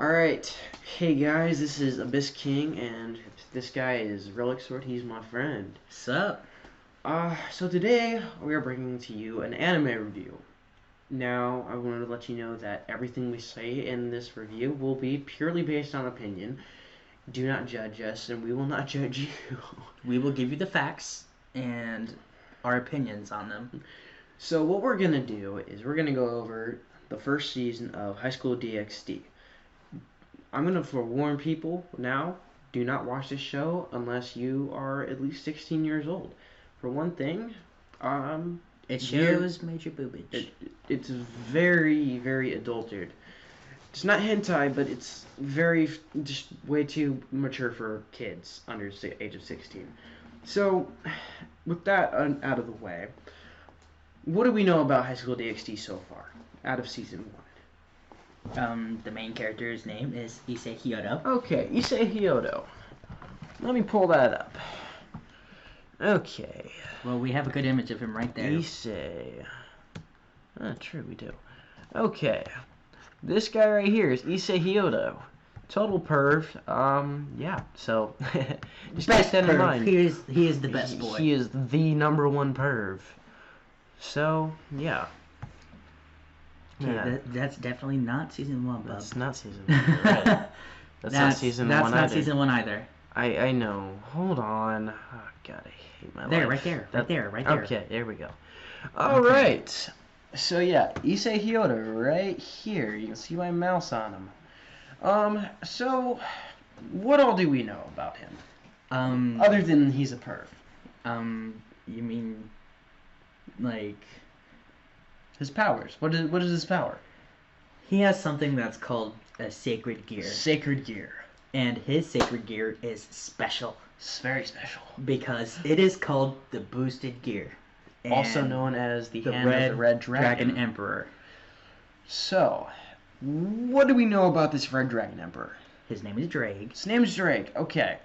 Alright, hey guys, this is Abyss King, and this guy is Relic Sword. He's my friend. Sup? So today we are bringing to you an anime review. Now, I wanted to let you know that everything we say in this review will be purely based on opinion. Do not judge us, and we will not judge you. We will give you the facts and our opinions on them. So what we're gonna do is we're gonna go over the first season of High School DxD. I'm going to forewarn people now, do not watch this show unless you are at least 16 years old. For one thing, it shows major boobage. It's very, very adulterated. It's not hentai, but it's just way too mature for kids under the age of 16. So, with that out of the way, what do we know about High School DxD so far, out of Season 1? The main character's name is Issei Hyodo. Okay, Issei Hyodo. Let me pull that up. Okay. Well, we have a good image of him right there. Issei. True, we do. Okay. This guy right here is Issei Hyodo. Total perv. Yeah, so just keep that in mind. He is the best boy. He is the #1 perv. So, yeah. Okay, yeah. That's definitely not Season 1, bub. That's not Season 1, right. That's not Season 1 either. That's not Season 1 either. I know. Hold on. Oh, God, I hate my life. There, right there. Okay, there we go. Alright. So, yeah, Issei Hyodo right here. You can see my mouse on him. So, what all do we know about him? Other than he's a perv. You mean, like... His powers. What is his power? He has something that's called a sacred gear. Sacred gear. And his sacred gear is special. It's very special. Because it is called the boosted gear. Also known as the Hand of the Red Dragon Emperor. So, what do we know about this Red Dragon Emperor? His name is Drake. His name is Drake. Okay.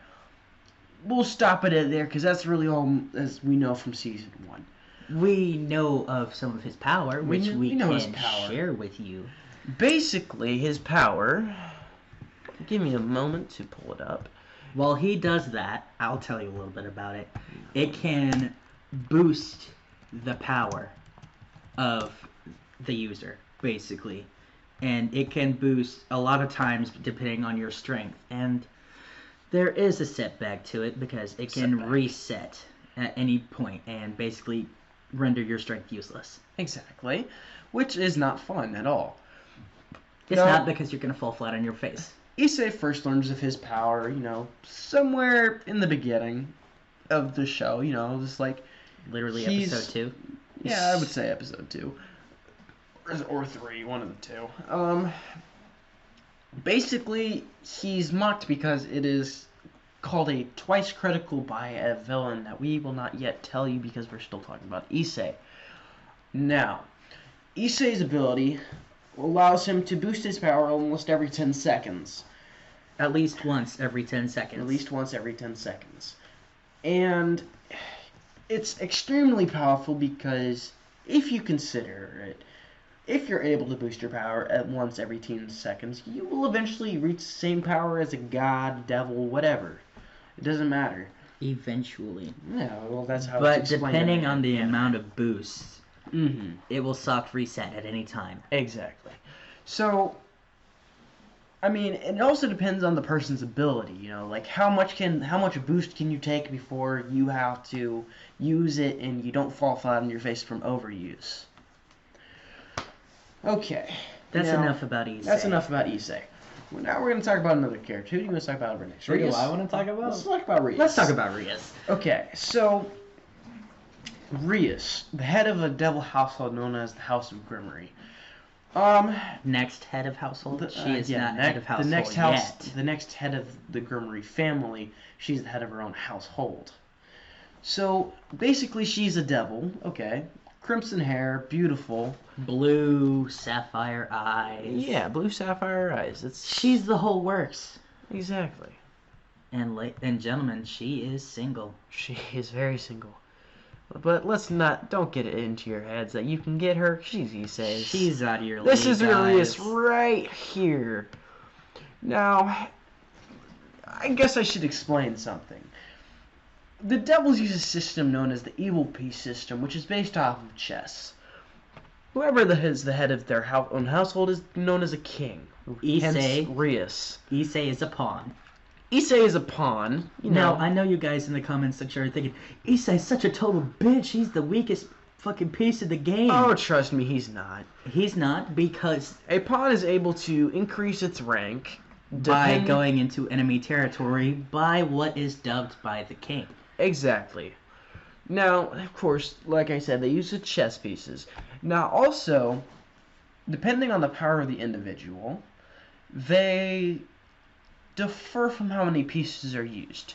We'll stop it at there because that's really all as we know from Season 1. We know of some of his power, which we can share with you. Basically, his power... Give me a moment to pull it up. While he does that, I'll tell you a little bit about it. It can boost the power of the user, basically. And it can boost a lot of times depending on your strength. And there is a setback to it because it can reset at any point and basically... render your strength useless. Exactly. Which is not fun at all. It's not because you're going to fall flat on your face. Issei first learns of his power, somewhere in the beginning of the show, just like... Literally episode 2? Yeah, I would say episode 2. Or 3, one of the two. Basically, he's mocked because it is... called a twice critical by a villain that we will not yet tell you because we're still talking about Issei. Now, Issei's ability allows him to boost his power almost every 10 seconds. At least once every 10 seconds. At least once every 10 seconds. And it's extremely powerful because if you consider it, if you're able to boost your power at once every 10 seconds, you will eventually reach the same power as a god, devil, whatever. It doesn't matter. Eventually. Yeah, well, that's how but it's explained. But depending on the amount of boosts, it will soft reset at any time. Exactly. So, I mean, it also depends on the person's ability, like how much boost can you take before you have to use it and you don't fall flat on your face from overuse. Okay. That's enough about Issei. That's enough about Issei. Well, now we're going to talk about another character. Who do you want to talk about next? Who do I want to talk about? Let's talk about Rias. Let's talk about Rias. Okay, so Rias, the head of a devil household known as the House of Grimmery. Next head of household? She is not head of household The next head of the Grimmery family, she's the head of her own household. So, basically, she's a devil, okay. Crimson hair, beautiful. Blue sapphire eyes. Yeah, blue sapphire eyes. She's the whole works. Exactly. And gentlemen, she is single. She is very single. But don't get it into your heads that you can get her. She's Issei. She's out of your league, This is Rias right here. Now, I guess I should explain something. The devils use a system known as the evil piece system, which is based off of chess. Whoever is the head of their own household is known as a king. Hence, Reyes. Issei is a pawn. Issei is a pawn. Now, I know you guys in the comment section are thinking, Issei's such a total bitch. He's the weakest fucking piece of the game. Oh, trust me, he's not. He's not, because a pawn is able to increase its rank by going into enemy territory by what is dubbed by the king. Exactly. Now, of course, like I said, they use the chess pieces. Now, also, depending on the power of the individual, they differ from how many pieces are used.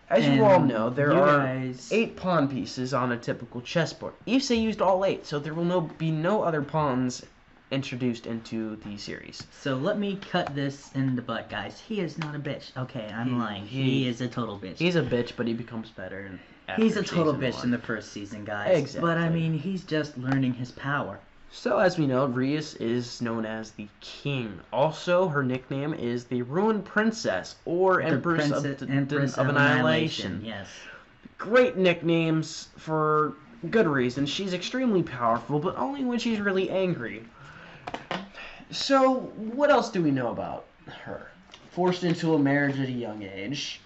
As you all know, there are 8 pawn pieces on a typical chessboard. Issei used all 8, so there will be no other pawns introduced into the series. So let me cut this in the butt, guys. He is not a bitch. Okay, I'm lying. He is a total bitch. He's a bitch, but he becomes better. He's a total bitch in the first season, guys. Exactly. But I mean, he's just learning his power. So as we know, Reyes is known as the king. Also, her nickname is the Ruined Princess, or Empress of Annihilation. Yes. Great nicknames for good reason. She's extremely powerful, but only when she's really angry. So, what else do we know about her? Forced into a marriage at a young age.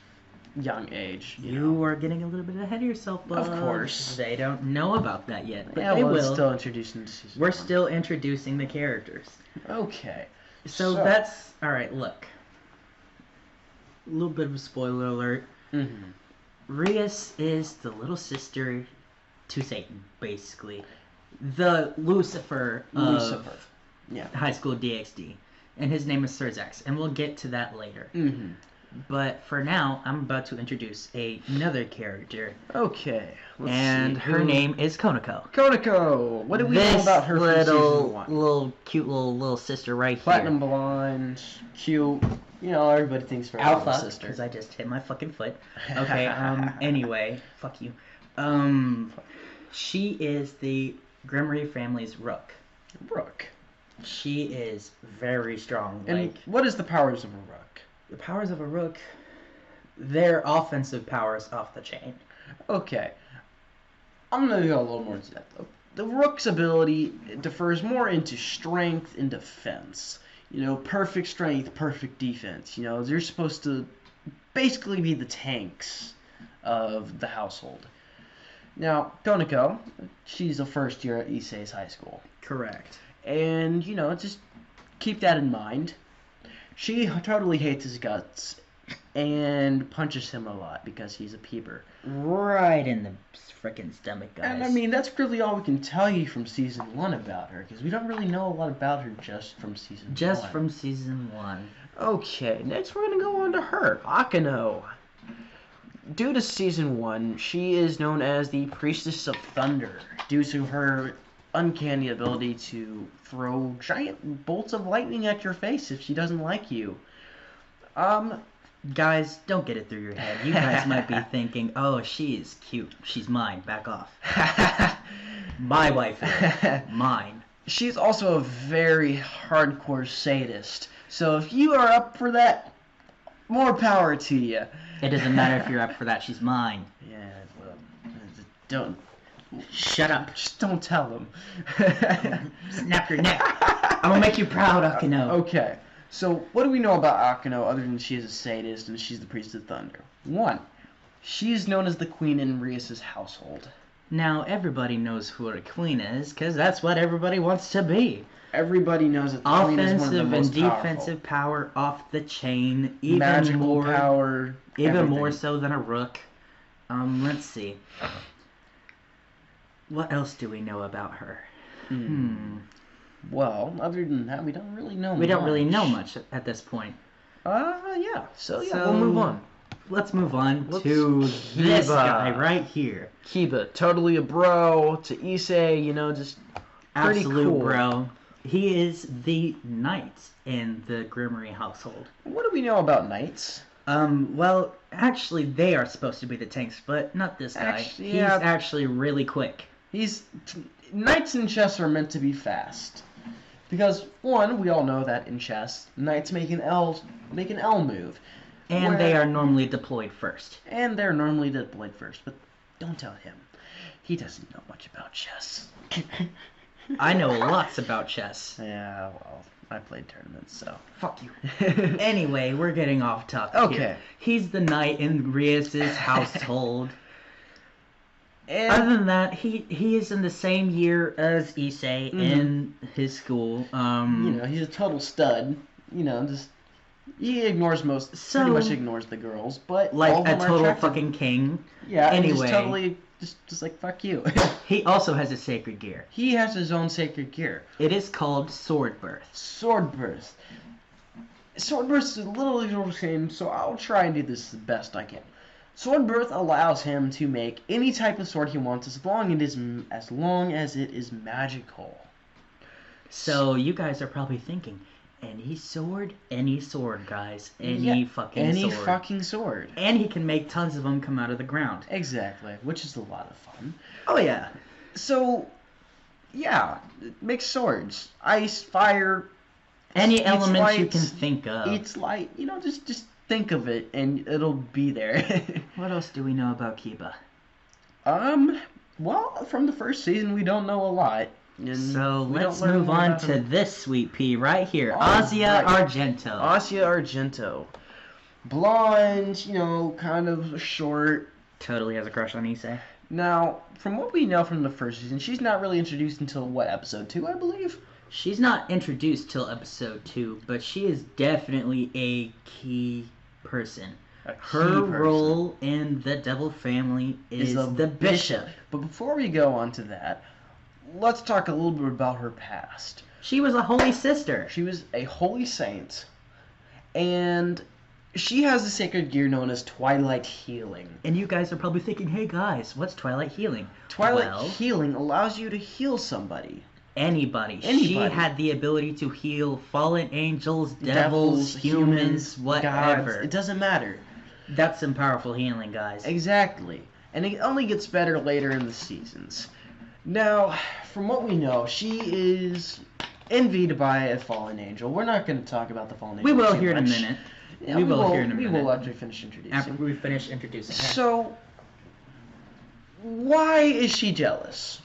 You are getting a little bit ahead of yourself, Bob. Of course. They don't know about that yet, but yeah, they will. We're still introducing the season. We're still introducing the characters. Okay. So that's... Alright, look. A little bit of a spoiler alert. Mm-hmm. Reyes is the little sister to Satan, basically. The Lucifer of High School DxD. And his name is Sir Zex, and we'll get to that later. Mm-hmm. But for now, I'm about to introduce another character. Okay. And her name is Konako. Konako! What do we know about her from season 1? Little cute little sister right here. Platinum blonde, cute. You know, everybody thinks for Alpha, sister. because I just hit my fucking foot. Okay, anyway, fuck you. She is the Grimmery family's Rook. Rook. She is very strong. And what is the powers of a Rook? The powers of a Rook, their offensive powers off the chain. Okay. I'm going to go a little more into depth. The Rook's ability differs more into strength and defense. You know, perfect strength, perfect defense. You know, they're supposed to basically be the tanks of the household. Now, Konako, she's a first year at Issei's high school. Correct. And, you know, just keep that in mind. She totally hates his guts and punches him a lot because he's a peeper. Right in the frickin' stomach, guys. And I mean, that's really all we can tell you from season 1 about her, because we don't really know a lot about her just from season 1. Just from season 1. Okay, next we're going to go on to her, Akeno. Due to season 1, she is known as the Priestess of Thunder, due to her uncanny ability to throw giant bolts of lightning at your face if she doesn't like you. Guys, don't get it through your head. You guys might be thinking, oh, she is cute. She's mine. Back off. My wife is mine. She's also a very hardcore sadist. So if you are up for that, more power to you. It doesn't matter if you're up for that. She's mine. Yeah, well, don't. Shut up. Just don't tell them. Snap your neck. I'm gonna make you proud, Akeno. Okay. So, what do we know about Akeno other than she is a sadist and she's the Priest of Thunder? 1. She is known as the Queen in Reyes' household. Now, everybody knows who a queen is, because that's what everybody wants to be. Everybody knows that the Queen is one of the most offensive and defensive power off the chain. Even magical power. Even more so than a Rook. Let's see. What else do we know about her? Well, other than that, we don't really know much. We don't really know much at this point. Yeah. So we'll move on. Let's move on to this guy right here. Kiba, totally a bro to Issei, you know, just pretty absolute cool. Bro. He is the knight in the Grimmery household. What do we know about knights? Well, actually, they are supposed to be the tanks, but not this guy. Actually, He's actually really quick. Knights in chess are meant to be fast. Because one, we all know that in chess, knights make an L move. And they are normally deployed first. And they're normally deployed first, but don't tell him. He doesn't know much about chess. I know lots about chess. Yeah, well, I played tournaments, so. Fuck you. Anyway, we're getting off topic. Okay. Here. He's the knight in Rias's household. And Other than that, he is in the same year as Issei in his school. he's a total stud. He ignores pretty much ignores the girls, but like all of a them are total attracted. fucking king. Yeah, Anyway, and just totally just like fuck you. he also has a sacred gear. He has his own sacred gear. It is called Sword Birth. Sword Burst. Sword Burst is a little the same, so I'll try and do this the best I can. Sword Birth allows him to make any type of sword he wants as long as it is magical. So you guys are probably thinking, any sword, guys, any fucking sword. And he can make tons of them come out of the ground. Exactly, which is a lot of fun. Oh yeah. So, yeah, make swords, ice, fire, any elements light, you can think of. It's light, just think of it and it'll be there. What else do we know about Kiba? Well, from the first season we don't know a lot. So let's move on to this sweet pea right here. Asia Argento. Asia Argento. Blonde, kind of short. Totally has a crush on Issei. Now, from what we know from the first season, she's not really introduced until, episode 2, I believe? She's not introduced till episode 2, but she is definitely a key person. Her role in the Devil family is the bishop. But before we go on to that, let's talk a little bit about her past. She was a holy sister. She was a holy saint, and she has a sacred gear known as Twilight Healing. And you guys are probably thinking, hey guys, what's Twilight Healing? Twilight Healing allows you to heal somebody. Anybody. She had the ability to heal fallen angels, devils, humans, whatever. Gods. It doesn't matter. That's some powerful healing, guys. Exactly. And it only gets better later in the seasons. Now, from what we know, she is envied by a fallen angel. We're not going to talk about the fallen angel. We will here in a minute. Yeah, we will here in a minute. We will after we finish introducing. After we finish introducing her. So, why is she jealous?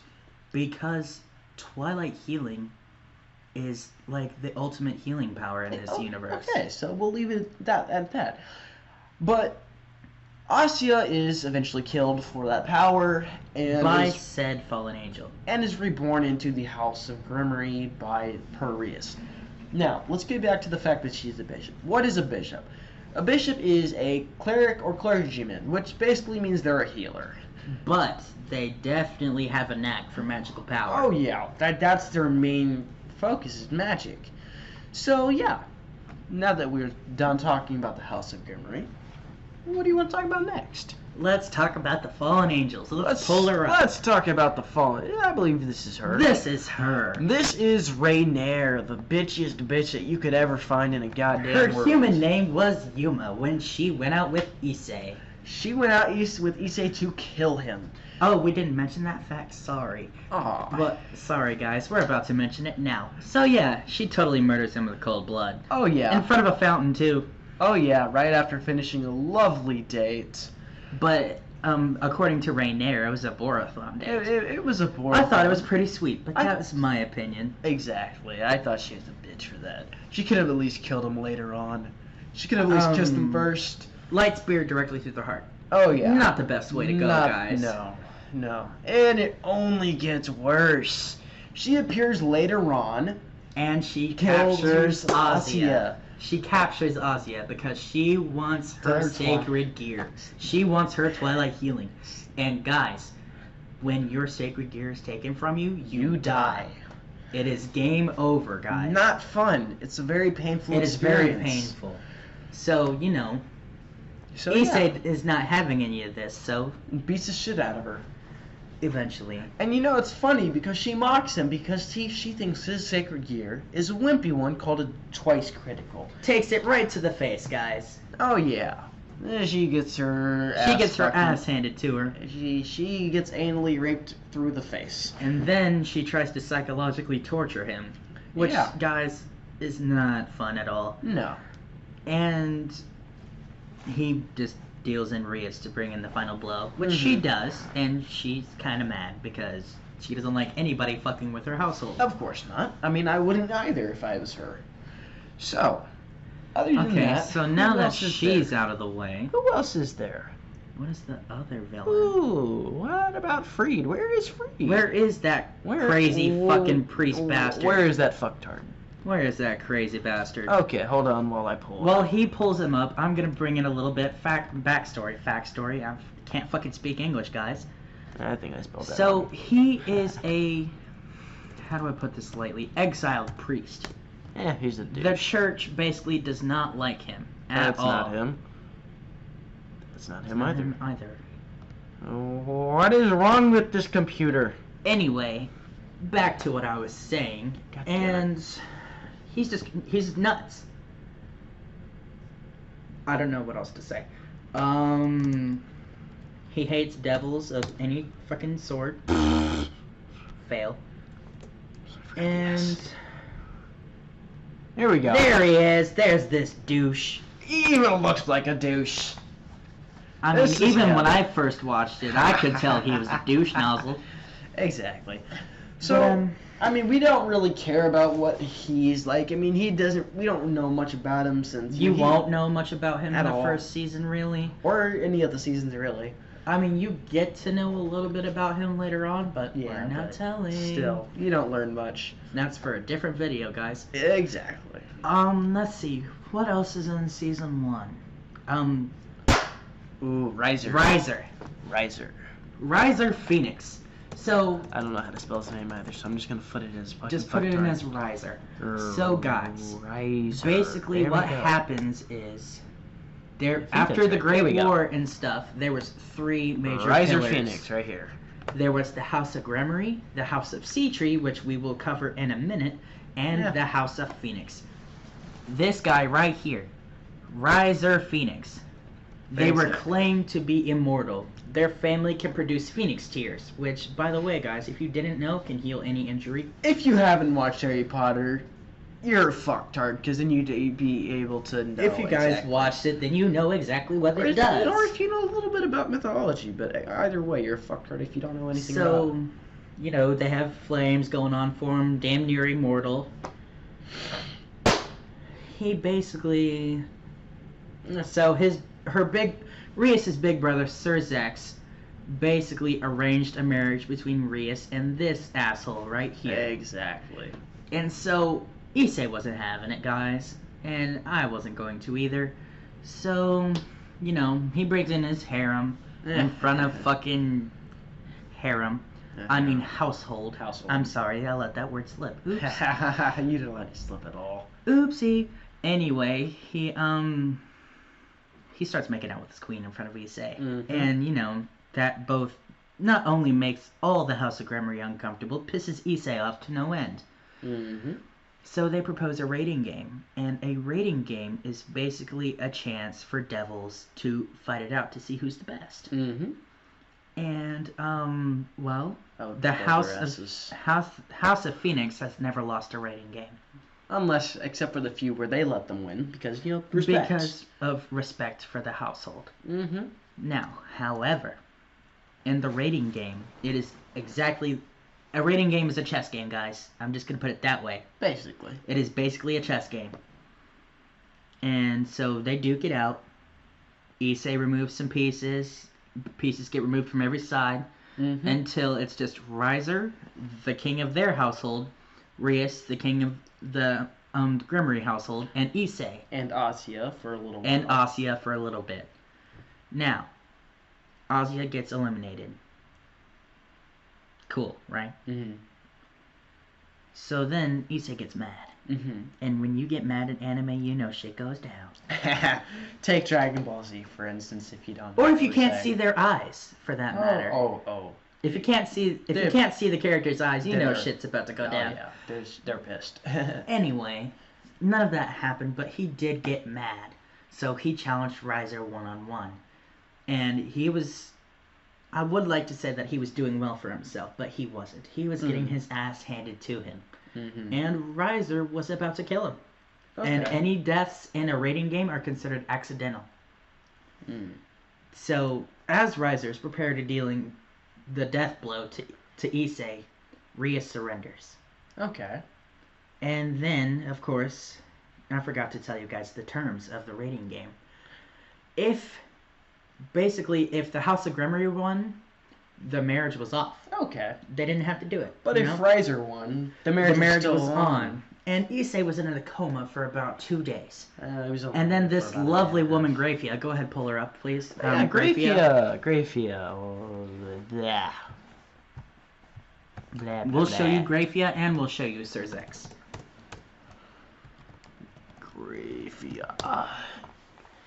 Because Twilight Healing is like the ultimate healing power in this universe. Okay, so we'll leave it at that. But Asya is eventually killed for that power and by said fallen angel, and is reborn into the House of Grimmery by Rias. Now, let's get back to the fact that she's a bishop. What is a bishop? A bishop is a cleric or clergyman, which basically means they're a healer. But they definitely have a knack for magical power. Oh yeah, that's their main focus is magic. So yeah, now that we're done talking about the House of Grimmery, what do you want to talk about next? Let's talk about the fallen angels. Let's pull her up. Let's talk about the fallen. I believe this is her. This is her. This is Rhaenyra, the bitchiest bitch that you could ever find in a goddamn world. Her human name was Yuma when she went out with Issei. She went out east with Issei to kill him. Oh, we didn't mention that fact. Sorry. Aw. But sorry, guys. We're about to mention it now. So yeah, she totally murders him with cold blood. Oh yeah. In front of a fountain too. Oh yeah, right after finishing a lovely date. But according to Rhaenyra, it was a Borathon date. It was a Borathon. I thought it was pretty sweet, but that was my opinion. Exactly. I thought she was a bitch for that. She could have at least killed him later on. She could have at least kissed him first. Light spear directly through the heart. Oh yeah. Not the best way to go, guys. No. And it only gets worse. She appears later on. And she captures Asya. She captures Asya because she wants her sacred gear. She wants her Twilight Healing. And guys, when your sacred gear is taken from you, you die. It is game over, guys. Not fun. It's a very painful experience. It is very painful. So, Issei is not having any of this, so beats the shit out of her. Eventually. And it's funny because she mocks him because she thinks his sacred gear is a wimpy one called a twice critical. Takes it right to the face, guys. Oh yeah. She gets her ass handed to her. She gets anally raped through the face. And then she tries to psychologically torture him. which, Yeah. guys, is not fun at all. No. And he just deals in Rias to bring in the final blow, which she does, and she's kind of mad because she doesn't like anybody fucking with her household. Of course not. I mean, I wouldn't either if I was her. So, other than Okay, that, so now who that else is she's there? out of the way, Who else is there? what is the other villain? Ooh, what about Freed? Where is Freed? Where is that crazy fucking priest bastard? Where is that fucktard? Where is that crazy bastard? Okay, hold on while I pull. Well, he pulls him up. I'm gonna bring in a little bit backstory. I can't fucking speak English, guys. I think I spelled that. So wrong. he is a, how do I put this lightly, exiled priest. Yeah, he's a dude. The church basically does not like him at all. That's not him. That's not him either. Either. What is wrong with this computer? Anyway, back to what I was saying, God damn and he's nuts. I don't know what else to say. He hates devils of any fucking sort. Fail. And Here we go. there he is. There's this douche. He even looks like a douche. I mean, This is even him. when I first watched it, I could tell he was a douche nozzle. Exactly. So, But, I mean, we don't really care about what he's like. I mean, we don't know much about him since... You won't know much about him in At the all. first season, really. Or any of the seasons, really. I mean, you get to know a little bit about him later on, but Yeah, we're not but telling. Still, you don't learn much. That's for a different video, guys. Exactly. Let's see. What else is in season 1? Ooh, Riser. Riser. Riser Phoenix. So, I don't know how to spell his name either, so I'm just gonna put it as fucking just put it in fucktard. as Riser. So, guys, Riser. basically There we what go. happens is think after that's the right. Great There we go. War and stuff, there was 3 major Riser pillars. Phoenix, right here. There was the House of Gremory, the House of Sea Tree, which we will cover in a minute, and Yeah. the House of Phoenix. This guy right here, Riser Phoenix. They were Exactly. claimed to be immortal. Their family can produce Phoenix tears, which, by the way, guys, if you didn't know, can heal any injury. If you haven't watched Harry Potter, you're a fucktard, because then you'd be able to know If you guys exactly. watched it, then you know exactly what Or it if, does. or if you know a little bit about mythology, but either way, you're a fucktard if you don't know anything about So, it. you know, they have flames going on for him, damn near immortal. He basically... So Rias's big brother, Sir Zex, basically arranged a marriage between Rias and this asshole right here. Exactly. And so, Issei wasn't having it, guys. And I wasn't going to either. So, you know, he brings in his harem in front of fucking harem. I mean household. Household. I'm sorry, I let that word slip. Oops. You didn't let it slip at all. Oopsie. Anyway, he starts making out with his queen in front of Issei. Mhm. And, you know, that both not only makes all the House of Gremory uncomfortable, pisses Issei off to no end. Mm-hmm. So they propose a rating game, and a rating game is basically a chance for devils to fight it out to see who's the best. Mm-hmm. And well, Oh, the House of Phoenix has never lost a rating game Unless, except for the few where they let them win, because, you know, respect. because of respect for the household. Mm-hmm. Now, however, in the rating game, it is exactly a rating game is a chess game, guys. I'm just gonna put it that way. Basically. It is basically a chess game. And so they duke it out. Issei removes some pieces. Pieces get removed from every side Mm-hmm. until it's just Riser, the king of their household, Rias, the king of the Gremory household, and Issei. And Asya for a little while. And Asya for a little bit. Now, Asya gets eliminated. Cool, right? Mm-hmm. So then Issei gets mad. Mm-hmm. And when you get mad in anime, you know shit goes down. Take Dragon Ball Z, for instance, if you don't. Or if you can't see their eyes, for that matter. Oh. If you can't see the character's eyes, you know shit's about to go down. Yeah, they're pissed. Anyway, none of that happened, but he did get mad. So he challenged Riser one-on-one. And he was... I would like to say that he was doing well for himself, but he wasn't. He was getting his ass handed to him. Mm-hmm. and Riser was about to kill him. Okay. And any deaths in a raiding game are considered accidental. Mm. So, as Riser is prepared to dealing the death blow to Issei, Rhea surrenders. Okay. And then, of course, I forgot to tell you guys the terms of the raiding game. If the House of Gremory won, the marriage was off. Okay. They didn't have to do it. But if Riser won, the marriage was on. And Issei was in a coma for about 2 days. And then this lovely woman, Grafia, go ahead, pull her up, please. Grafia. Blah. We'll show you Grafia and we'll show you Sir Zex. Grafia. I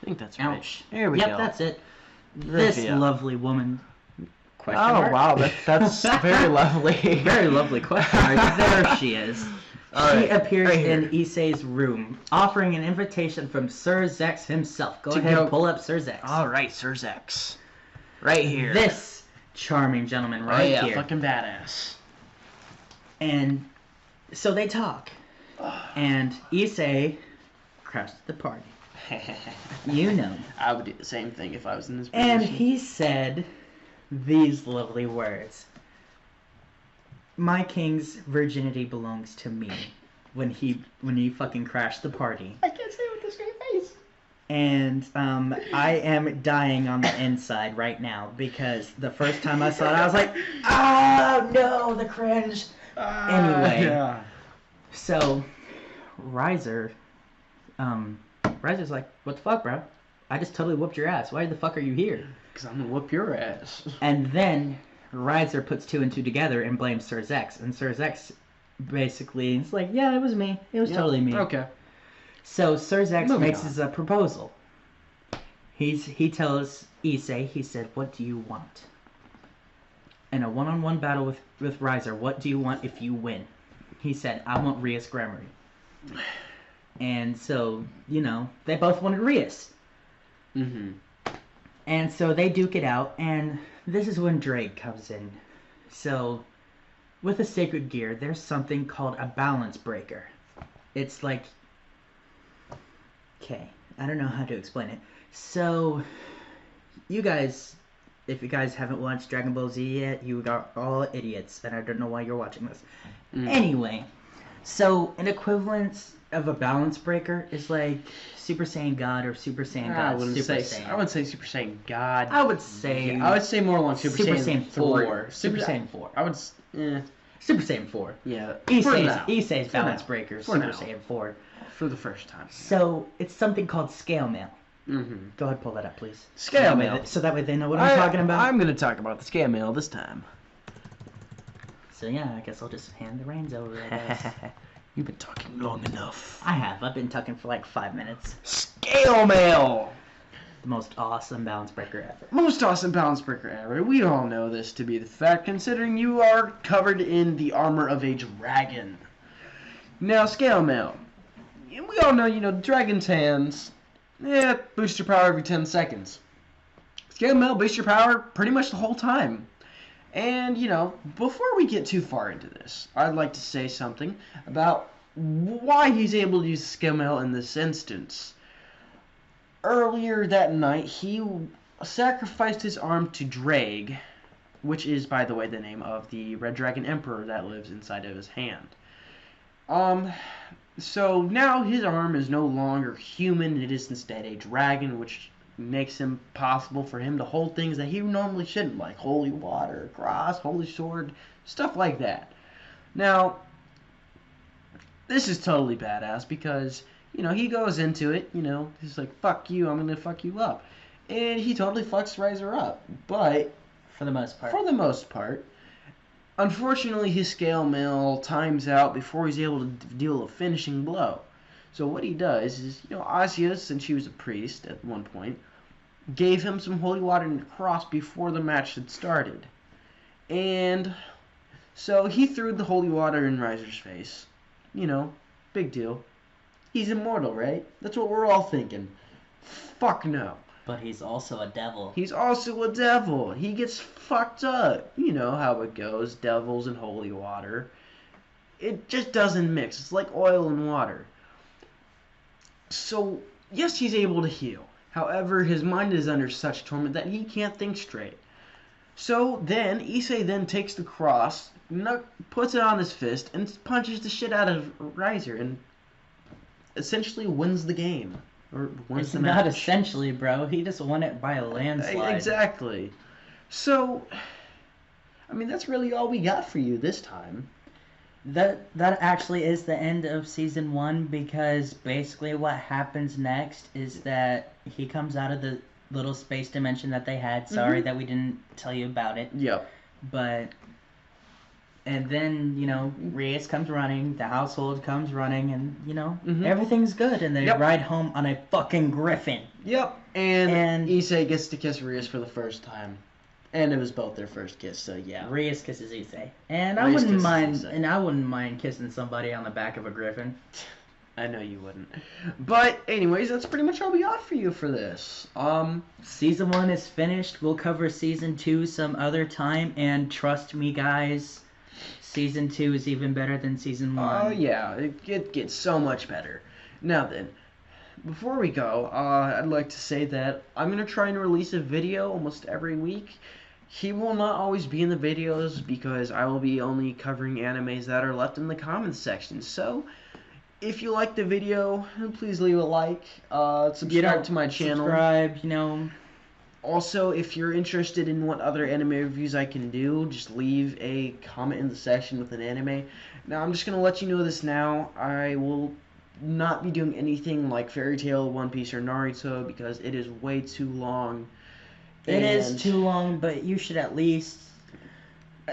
think that's right. Ouch. Here we go. Yep, that's it. This lovely woman. Wow, that's very lovely. Very lovely question mark. There she is. She appears in Issei's room, offering an invitation from Sir Zex himself. Go ahead and pull up Sir Zex. Alright, Sir Zex. Right here. This charming gentleman here. Fucking badass. And so they talk. And Issei crashed the party. You know. I would do the same thing if I was in this position. And he said these lovely words. My king's virginity belongs to me. When he fucking crashed the party. I can't say it with a straight face. And I am dying on the inside right now because the first time I saw it, I was like, oh no, the cringe. Anyway, yeah. So Riser's like, what the fuck, bro? I just totally whooped your ass. Why the fuck are you here? Because I'm gonna whoop your ass. And then Riser puts 2 and 2 together and blames Sir Zex. And Sir Zex basically is like, yeah, it was me. It was totally me. Okay. So Sir Zex makes his proposal. He tells Issei, he said, what do you want? In a one-on-one battle with Riser, what do you want if you win? He said, I want Rhea's Gremory. And so, they both wanted Rhea's. Mm-hmm. And so they duke it out, and this is when Drake comes in. So, with a sacred gear, there's something called a balance breaker. It's like... Okay, I don't know how to explain it. So, you guys, if you guys haven't watched Dragon Ball Z yet, you are all idiots, and I don't know why you're watching this. Anyway, so an equivalence of a balance breaker is like Super Saiyan God or Super Saiyan God. I wouldn't say Super Saiyan God. I would say more along Super Saiyan 4. Super Saiyan 4. Super Saiyan 4. Yeah. Issei's balance breaker. Super Saiyan 4. For the first time. Yeah. So it's something called scale mail. Mm-hmm. Go ahead, pull that up, please. Scale mail. So that way they know what I'm talking about. I'm going to talk about the scale mail this time. So yeah, I guess I'll just hand the reins over, I guess. You've been talking long enough. I have. I've been talking for like 5 minutes. Scale mail! The most awesome balance breaker ever. Most awesome balance breaker ever. We all know this to be the fact, considering you are covered in the armor of a dragon. Now, scale mail. We all know, dragon's hands, boost your power every 10 seconds. Scale mail boosts your power pretty much the whole time. And, before we get too far into this, I'd like to say something about why he's able to use scale mail in this instance. Earlier that night, he sacrificed his arm to Drag, which is, by the way, the name of the Red Dragon Emperor that lives inside of his hand. So now his arm is no longer human, it is instead a dragon, which makes him possible for him to hold things that he normally shouldn't, like holy water, cross, holy sword, stuff like that. Now, this is totally badass because, he goes into it, he's like, fuck you, I'm gonna fuck you up. And he totally fucks Riser up, but... For the most part. Unfortunately, his scale mail times out before he's able to deal a finishing blow. So what he does is, Asia, since she was a priest at one point, gave him some holy water and a cross before the match had started. And so he threw the holy water in Riser's face. Big deal. He's immortal, right? That's what we're all thinking. Fuck no. But he's also a devil. He's also a devil. He gets fucked up. You know how it goes. Devils and holy water. it just doesn't mix. It's like oil and water. So, yes, he's able to heal. However, his mind is under such torment that he can't think straight. So then, Issei then takes the cross, puts it on his fist, and punches the shit out of Riser, and essentially wins the game. Or wins It's the not match. essentially, bro. He just won it by a landslide. Exactly. So, I mean, that's really all we got for you this time. That actually is the end of season 1, because basically what happens next is that he comes out of the little space dimension that they had. Sorry that we didn't tell you about it. Yep. And then, Reyes comes running, the household comes running, and, everything's good. And they ride home on a fucking griffin. Yep. And Issei gets to kiss Reyes for the first time. And it was both their first kiss, so yeah. Reyes kisses Issei. And I wouldn't mind kissing somebody on the back of a griffin. I know you wouldn't. But anyways, that's pretty much all we got for you for this. Season 1 is finished. We'll cover season 2 some other time, and trust me, guys, season 2 is even better than season 1. Oh yeah, it gets so much better. Now then, before we go, I'd like to say that I'm gonna try and release a video almost every week. He will not always be in the videos because I will be only covering animes that are left in the comments section. So, if you like the video, please leave a like, subscribe to my channel. Subscribe, Also, if you're interested in what other anime reviews I can do, just leave a comment in the section with an anime. Now, I'm just going to let you know this now. I will not be doing anything like Fairy Tail, One Piece, or Naruto because it is way too long. It is too long, but you should at least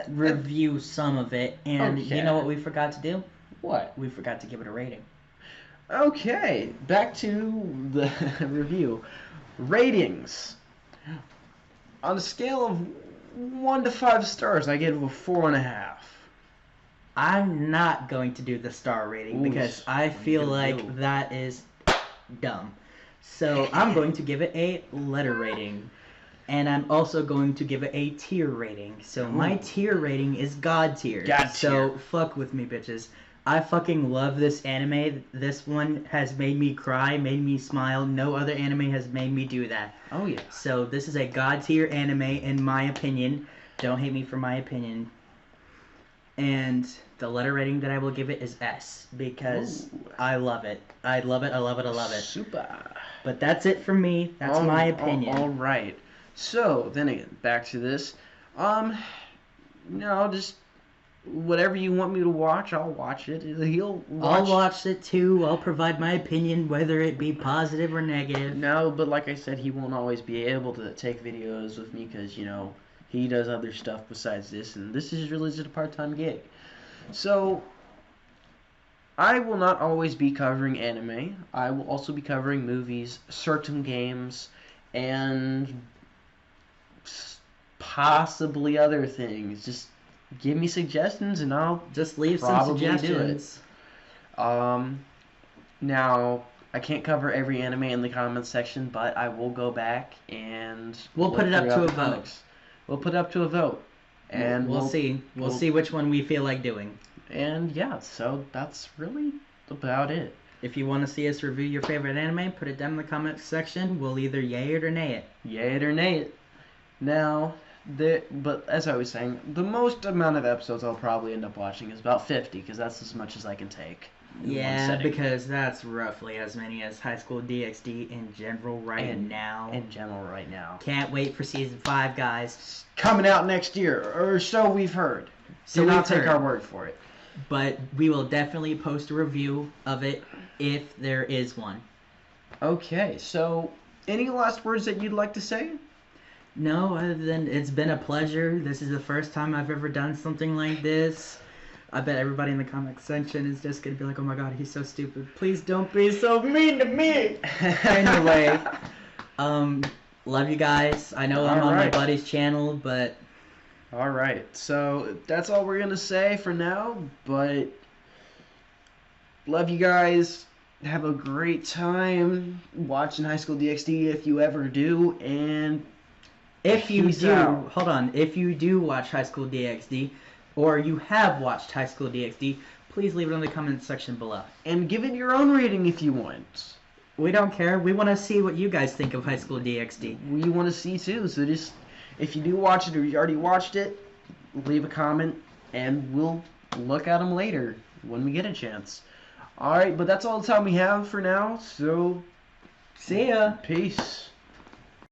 review some of it. And you know what we forgot to do? What? We forgot to give it a rating. Okay, back to the review. Ratings. On a scale of 1 to 5 stars, I give it a 4.5. I'm not going to do the star rating because I feel like that is dumb. So I'm going to give it a letter rating. And I'm also going to give it a tier rating. So my tier rating is God tier. God tier. So fuck with me, bitches. I fucking love this anime. This one has made me cry, made me smile. No other anime has made me do that. Oh yeah. So this is a God tier anime in my opinion. Don't hate me for my opinion. And the letter rating that I will give it is S because I love it. I love it. I love it. I love it. Super. But that's it for me. That's my opinion. All right. So then again, back to this. Just whatever you want me to watch, I'll watch it. I'll watch it too. I'll provide my opinion, whether it be positive or negative. No, but like I said, he won't always be able to take videos with me because he does other stuff besides this, and this is really just a part-time gig. So I will not always be covering anime. I will also be covering movies, certain games, and possibly other things. Just give me suggestions and I'll just leave some suggestions. Now I can't cover every anime in the comments section, but I will go back and we'll put it up to a vote. We'll put it up to a vote, and we'll see. We'll see which one we feel like doing. And yeah, so that's really about it. If you want to see us review your favorite anime, put it down in the comments section. We'll either yay it or nay it. Yay it or nay it. Now, but as I was saying, the most amount of episodes I'll probably end up watching is about 50, because that's as much as I can take. Yeah, because that's roughly as many as High School DxD in general right now. In general right now. Can't wait for season 5, guys. Coming out next year, or so we've heard. So do not take our word for it. But we will definitely post a review of it if there is one. Okay, so any last words that you'd like to say? No, other than it's been a pleasure. This is the first time I've ever done something like this. I bet everybody in the comment section is just going to be like, oh my god, he's so stupid. Please don't be so mean to me. Anyway, love you guys. I know I'm on my buddy's channel, but... Alright, so that's all we're going to say for now, but love you guys. Have a great time watching High School DxD if you ever do, and if you do, hold on, if you do watch High School DxD, or you have watched High School DxD, please leave it in the comment section below. And give it your own rating if you want. We don't care. We want to see what you guys think of High School DxD. We want to see too. So just, if you do watch it or you already watched it, leave a comment and we'll look at them later when we get a chance. Alright, but that's all the time we have for now. So, See ya. peace.